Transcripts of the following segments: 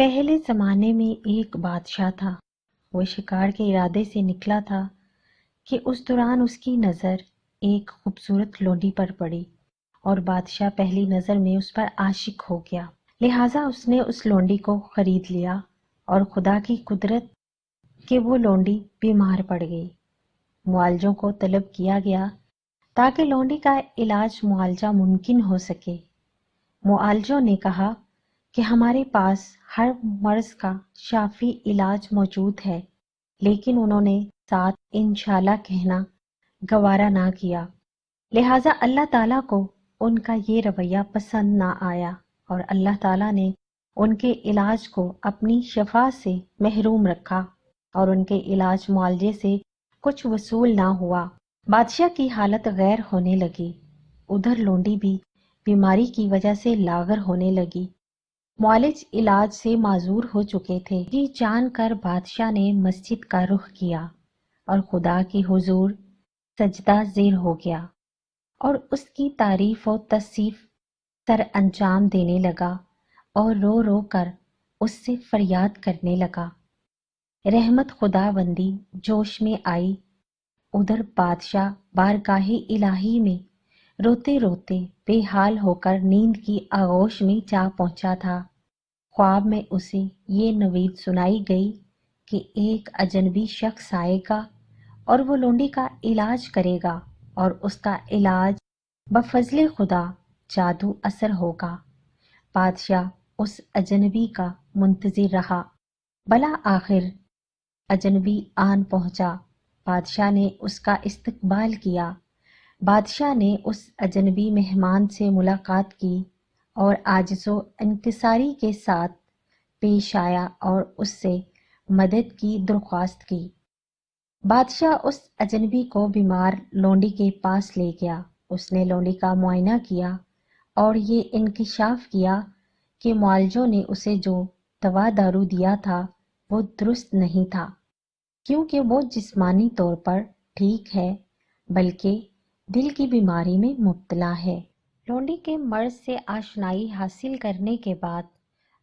پہلے زمانے میں ایک بادشاہ تھا۔ وہ شکار کے ارادے سے نکلا تھا کہ اس دوران اس کی نظر ایک خوبصورت لونڈی پر پڑی اور بادشاہ پہلی نظر میں اس پر عاشق ہو گیا۔ لہٰذا اس نے اس لونڈی کو خرید لیا اور خدا کی قدرت کہ وہ لونڈی بیمار پڑ گئی۔ معالجوں کو طلب کیا گیا تاکہ لونڈی کا علاج معالجہ ممکن ہو سکے۔ معالجوں نے کہا کہ ہمارے پاس ہر مرض کا شافی علاج موجود ہے، لیکن انہوں نے ساتھ انشاءاللہ کہنا گوارا نہ کیا۔ لہٰذا اللہ تعالیٰ کو ان کا یہ رویہ پسند نہ آیا اور اللہ تعالیٰ نے ان کے علاج کو اپنی شفا سے محروم رکھا اور ان کے علاج معالجے سے کچھ وصول نہ ہوا۔ بادشاہ کی حالت غیر ہونے لگی، ادھر لونڈی بھی بیماری کی وجہ سے لاغر ہونے لگی۔ معالج علاج سے معذور ہو چکے تھے۔ یہ جان کر بادشاہ نے مسجد کا رخ کیا اور خدا کی حضور سجدہ زیر ہو گیا اور اس کی تعریف و تصیف سر انجام دینے لگا اور رو رو کر اس سے فریاد کرنے لگا۔ رحمت خدا بندی جوش میں آئی۔ ادھر بادشاہ بارگاہ الہی میں روتے روتے بے حال ہو کر نیند کی آغوش میں جا پہنچا تھا۔ خواب میں اسے یہ نوید سنائی گئی کہ ایک اجنبی شخص آئے گا اور وہ لونڈی کا علاج کرے گا اور اس کا علاج بفضل خدا جادو اثر ہوگا۔ بادشاہ اس اجنبی کا منتظر رہا۔ بالآخر اجنبی آن پہنچا۔ بادشاہ نے اس کا استقبال کیا۔ بادشاہ نے اس اجنبی مہمان سے ملاقات کی اور عاجز و انکساری کے ساتھ پیش آیا اور اس سے مدد کی درخواست کی۔ بادشاہ اس اجنبی کو بیمار لونڈی کے پاس لے گیا۔ اس نے لونڈی کا معائنہ کیا اور یہ انکشاف کیا کہ معالجوں نے اسے جو دوا دارو دیا تھا وہ درست نہیں تھا، کیونکہ وہ جسمانی طور پر ٹھیک ہے بلکہ دل کی بیماری میں مبتلا ہے۔ لونڈی کے مرض سے آشنائی حاصل کرنے کے بعد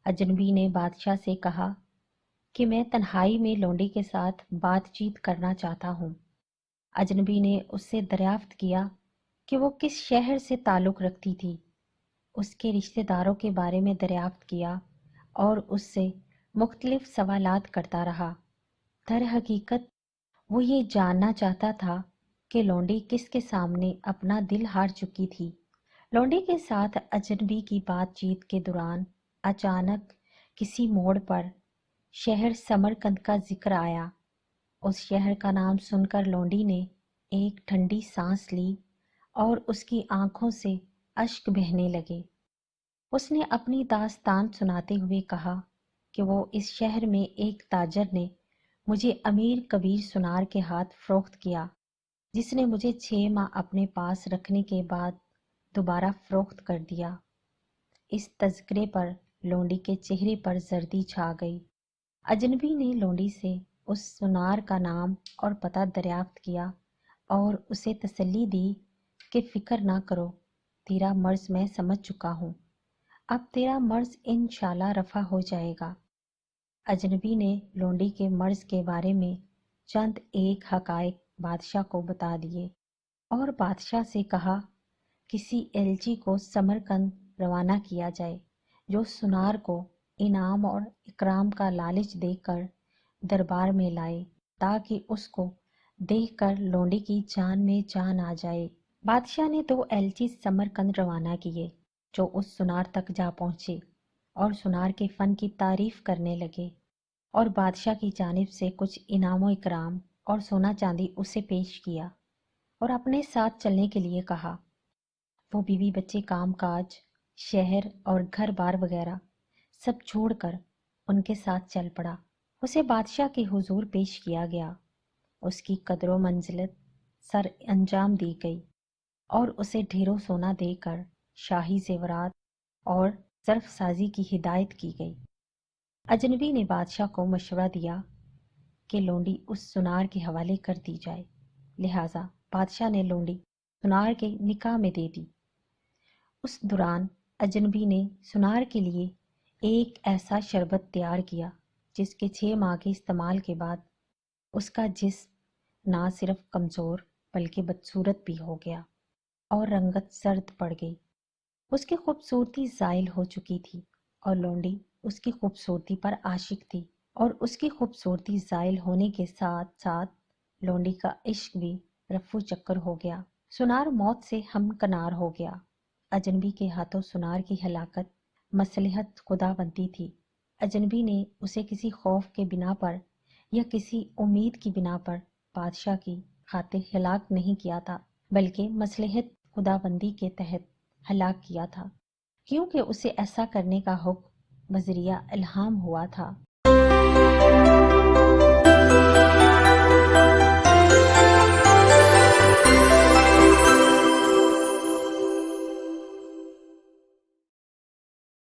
اجنبی نے بادشاہ سے کہا کہ میں تنہائی میں لونڈی کے ساتھ بات چیت کرنا چاہتا ہوں۔ اجنبی نے اس سے دریافت کیا کہ وہ کس شہر سے تعلق رکھتی تھی، اس کے رشتہ داروں کے بارے میں دریافت کیا اور اس سے مختلف سوالات کرتا رہا۔ در حقیقت وہ یہ جاننا چاہتا تھا کہ لونڈی کس کے سامنے اپنا دل ہار چکی تھی۔ لونڈی کے ساتھ اجنبی کی بات چیت کے دوران اچانک کسی موڑ پر شہر سمرقند کا ذکر آیا۔ اس شہر کا نام سن کر لونڈی نے ایک ٹھنڈی سانس لی اور اس کی آنکھوں سے اشک بہنے لگے۔ اس نے اپنی داستان سناتے ہوئے کہا کہ وہ اس شہر میں ایک تاجر نے مجھے امیر کبیر سنار کے ہاتھ فروخت کیا، جس نے مجھے 6 ماہ اپنے پاس رکھنے کے بعد دوبارہ فروخت کر دیا۔ اس تذکرے پر لونڈی کے چہرے پر زردی چھا گئی۔ اجنبی نے لونڈی سے اس سنار کا نام اور پتہ دریافت کیا اور اسے تسلی دی کہ فکر نہ کرو، تیرا مرض میں سمجھ چکا ہوں، اب تیرا مرض انشاءاللہ رفع ہو جائے گا۔ اجنبی نے لونڈی کے مرض کے بارے میں چند ایک حقائق بادشاہ کو بتا دیے اور بادشاہ سے کہا کسی ایلچی کو سمرقند روانہ کیا جائے جو سنار کو انعام اور اکرام کا لالچ دے کر دربار میں لائے تاکہ اس کو دیکھ کر لونڈی کی جان میں جان آ جائے۔ بادشاہ نے 2 ایلچی سمرقند روانہ کیے جو اس سنار تک جا پہنچے اور سنار کے فن کی تعریف کرنے لگے اور بادشاہ کی جانب سے کچھ انعام و اکرام اور سونا چاندی اسے پیش کیا اور اپنے ساتھ چلنے کے لیے کہا۔ وہ بیوی بچے کام کاج شہر اور گھر بار وغیرہ سب چھوڑ کر ان کے ساتھ چل پڑا۔ اسے بادشاہ کے حضور پیش کیا گیا، اس کی قدر و منزلت سر انجام دی گئی اور اسے ڈھیروں سونا دے کر شاہی زیورات اور ظرف سازی کی ہدایت کی گئی۔ اجنبی نے بادشاہ کو مشورہ دیا کہ لونڈی اس سنار کے حوالے کر دی جائے، لہٰذا بادشاہ نے لونڈی سنار کے نکاح میں دے دی۔ اس دوران اجنبی نے سنار کے لیے ایک ایسا شربت تیار کیا جس کے 6 ماہ کے استعمال کے بعد اس کا جسم نہ صرف کمزور بلکہ بدصورت بھی ہو گیا اور رنگت زرد پڑ گئی۔ اس کی خوبصورتی زائل ہو چکی تھی اور لونڈی اس کی خوبصورتی پر عاشق تھی، اور اس کی خوبصورتی زائل ہونے کے ساتھ ساتھ لونڈی کا عشق بھی رفو چکر ہو گیا۔ سنار موت سے ہم کنار ہو گیا۔ اجنبی کے ہاتھوں سنار کی ہلاکت مصلحت خدا بنتی تھی۔ اجنبی نے اسے کسی خوف کے بنا پر یا کسی امید کی بنا پر بادشاہ کی خاطر ہلاک نہیں کیا تھا، بلکہ مصلحت خدا بندی کے تحت ہلاک کیا تھا، کیونکہ اسے ایسا کرنے کا حکم بذریعہ الہام ہوا تھا۔